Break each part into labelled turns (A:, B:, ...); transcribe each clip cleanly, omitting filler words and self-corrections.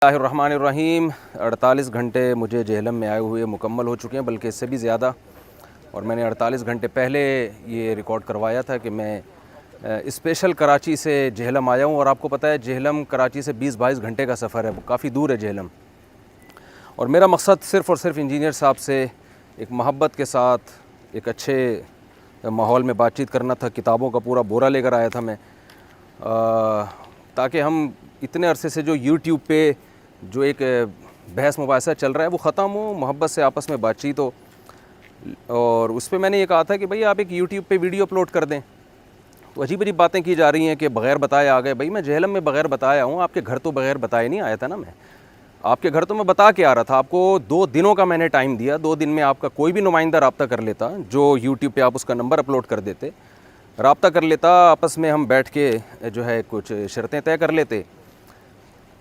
A: اللہ الرحمن الرحیم 48 گھنٹے مجھے جہلم میں آئے ہوئے مکمل ہو چکے ہیں، بلکہ اس سے بھی زیادہ. اور میں نے 48 گھنٹے پہلے یہ ریکارڈ کروایا تھا کہ میں اسپیشل کراچی سے جہلم آیا ہوں. اور آپ کو پتہ ہے جہلم کراچی سے 20-22 گھنٹے کا سفر ہے، کافی دور ہے جہلم. اور میرا مقصد صرف اور صرف انجینئر صاحب سے ایک محبت کے ساتھ ایک اچھے ماحول میں بات چیت کرنا تھا. کتابوں کا پورا بورا لے کر آیا تھا میں، تاکہ ہم اتنے عرصے سے جو یوٹیوب پہ جو ایک بحث مباحثہ چل رہا ہے وہ ختم ہو، محبت سے آپس میں بات چیت ہو. اور اس پہ میں نے یہ کہا تھا کہ بھئی آپ ایک یوٹیوب پہ ویڈیو اپلوڈ کر دیں. تو عجیب عجیب باتیں کی جا رہی ہیں کہ بغیر بتائے آ گئے. بھئی میں جہلم میں بغیر بتایا ہوں، آپ کے گھر تو بغیر بتائے نہیں آیا تھا نا. میں آپ کے گھر تو میں بتا کے آ رہا تھا. آپ کو 2 دنوں کا میں نے ٹائم دیا. 2 دن میں آپ کا کوئی بھی نمائندہ رابطہ کر لیتا، جو یوٹیوب پہ آپ اس کا نمبر اپلوڈ کر دیتے، رابطہ کر لیتا، آپس میں ہم بیٹھ کے جو ہے کچھ شرطیں طے کر لیتے.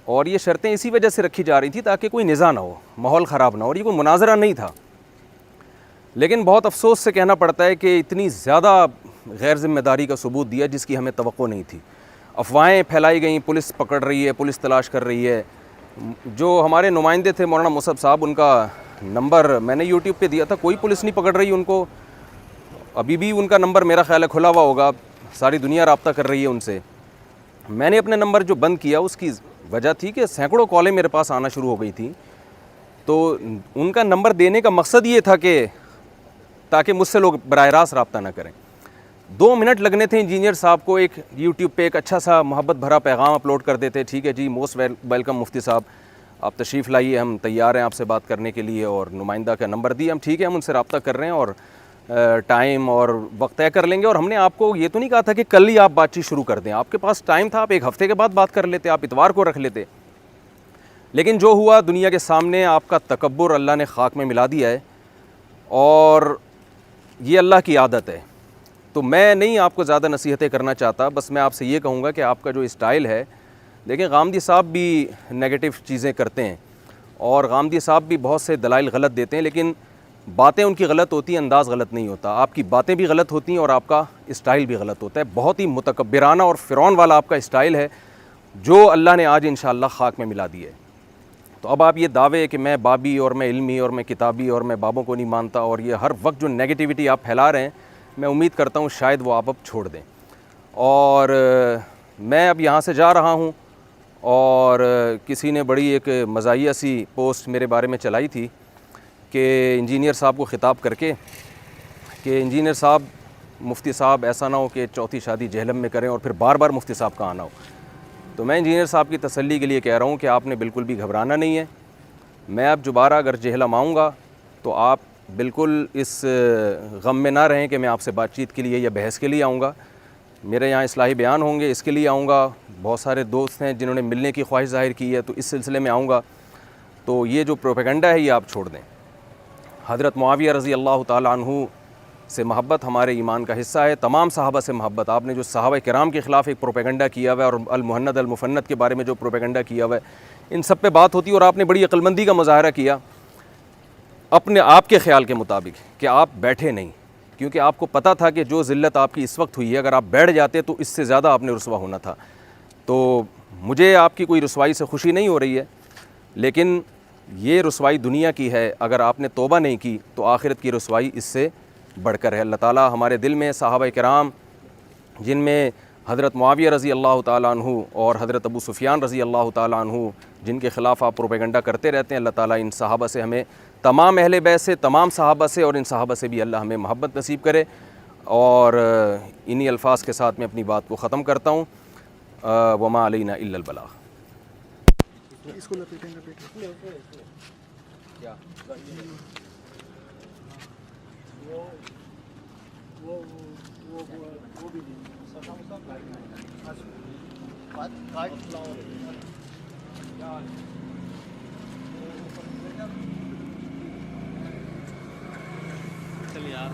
A: اور یہ شرطیں اسی وجہ سے رکھی جا رہی تھی تاکہ کوئی نزاع نہ ہو، ماحول خراب نہ ہو. اور یہ کوئی مناظرہ نہیں تھا. لیکن بہت افسوس سے کہنا پڑتا ہے کہ اتنی زیادہ غیر ذمہ داری کا ثبوت دیا جس کی ہمیں توقع نہیں تھی. افواہیں پھیلائی گئیں، پولیس پکڑ رہی ہے، پولیس تلاش کر رہی ہے. جو ہمارے نمائندے تھے مولانا مصعب صاحب، ان کا نمبر میں نے یوٹیوب پہ دیا تھا، کوئی پولیس نہیں پکڑ رہی ان کو. ابھی بھی ان کا نمبر میرا خیال ہے کھلا ہوا ہوگا، ساری دنیا رابطہ کر رہی ہے ان سے. میں نے اپنے نمبر جو بند کیا اس کی وجہ تھی کہ سینکڑوں کالیں میرے پاس آنا شروع ہو گئی تھیں. تو ان کا نمبر دینے کا مقصد یہ تھا کہ تاکہ مجھ سے لوگ براہ راست رابطہ نہ کریں. 2 منٹ لگنے تھے انجینئر صاحب کو ایک یوٹیوب پہ ایک اچھا سا محبت بھرا پیغام اپلوڈ کر دیتے. ٹھیک ہے جی، موسٹ ویلکم مفتی صاحب، آپ تشریف لائیے، ہم تیار ہیں آپ سے بات کرنے کے لیے. اور نمائندہ کا نمبر دیا، ہم ٹھیک ہے ہم ان سے رابطہ کر رہے ہیں اور ٹائم اور وقت طے کر لیں گے. اور ہم نے آپ کو یہ تو نہیں کہا تھا کہ کل ہی آپ بات چیت شروع کر دیں. آپ کے پاس ٹائم تھا، آپ 1 ہفتے کے بعد بات کر لیتے، آپ اتوار کو رکھ لیتے. لیکن جو ہوا دنیا کے سامنے آپ کا تکبر اللہ نے خاک میں ملا دیا ہے. اور یہ اللہ کی عادت ہے. تو میں نہیں آپ کو زیادہ نصیحتیں کرنا چاہتا، بس میں آپ سے یہ کہوں گا کہ آپ کا جو اسٹائل ہے، دیکھیں غامدی صاحب بھی نیگیٹو چیزیں کرتے ہیں اور غامدی صاحب بھی بہت سے دلائل غلط دیتے ہیں، لیکن باتیں ان کی غلط ہوتی ہیں، انداز غلط نہیں ہوتا. آپ کی باتیں بھی غلط ہوتی ہیں اور آپ کا اسٹائل بھی غلط ہوتا ہے. بہت ہی متکبرانہ اور فرعون والا آپ کا اسٹائل ہے جو اللہ نے آج انشاءاللہ خاک میں ملا دیا ہے. تو اب آپ یہ دعوے کہ میں بابی اور میں علمی اور میں کتابی اور میں بابوں کو نہیں مانتا، اور یہ ہر وقت جو نیگیٹیوٹی آپ پھیلا رہے ہیں، میں امید کرتا ہوں شاید وہ آپ اب چھوڑ دیں. اور میں اب یہاں سے جا رہا ہوں. اور کسی نے بڑی ایک مزاحیہ سی پوسٹ میرے بارے میں چلائی تھی کہ انجینئر صاحب کو خطاب کر کے کہ انجینئر صاحب، مفتی صاحب ایسا نہ ہو کہ 4تھی شادی جہلم میں کریں اور پھر بار بار مفتی صاحب کا آنا ہو. تو میں انجینئر صاحب کی تسلی کے لیے کہہ رہا ہوں کہ آپ نے بالکل بھی گھبرانا نہیں ہے. میں اب دوبارہ اگر جہلم آؤں گا تو آپ بالکل اس غم میں نہ رہیں کہ میں آپ سے بات چیت کے لیے یا بحث کے لیے آؤں گا. میرے یہاں اصلاحی بیان ہوں گے، اس کے لیے آؤں گا. بہت سارے دوست ہیں جنہوں نے ملنے کی خواہش ظاہر کی ہے، تو اس سلسلے میں آؤں گا. تو یہ جو پروپیگنڈا ہے یہ آپ چھوڑ دیں. حضرت معاویہ رضی اللہ تعالیٰ عنہ سے محبت ہمارے ایمان کا حصہ ہے. تمام صحابہ سے محبت. آپ نے جو صحابہ کرام کے خلاف ایک پروپیگنڈا کیا ہوا ہے اور المہند المفند کے بارے میں جو پروپیگنڈا کیا ہوا ہے، ان سب پہ بات ہوتی ہے. اور آپ نے بڑی عقلمندی کا مظاہرہ کیا اپنے آپ کے خیال کے مطابق کہ آپ بیٹھے نہیں، کیونکہ آپ کو پتہ تھا کہ جو ذلت آپ کی اس وقت ہوئی ہے، اگر آپ بیٹھ جاتے تو اس سے زیادہ آپ نے رسوا ہونا تھا. تو مجھے آپ کی کوئی رسوائی سے خوشی نہیں ہو رہی ہے، لیکن یہ رسوائی دنیا کی ہے. اگر آپ نے توبہ نہیں کی تو آخرت کی رسوائی اس سے بڑھ کر ہے. اللہ تعالیٰ ہمارے دل میں صحابہ کرام، جن میں حضرت معاویہ رضی اللہ تعالیٰ عنہ اور حضرت ابو سفیان رضی اللہ تعالیٰ عنہ، جن کے خلاف آپ پروپیگنڈا کرتے رہتے ہیں، اللہ تعالیٰ ان صحابہ سے، ہمیں تمام اہل بیت سے، تمام صحابہ سے اور ان صحابہ سے بھی اللہ ہمیں محبت نصیب کرے. اور انہی الفاظ کے ساتھ میں اپنی بات کو ختم کرتا ہوں. وما علینا الا البلاغ.
B: چل یار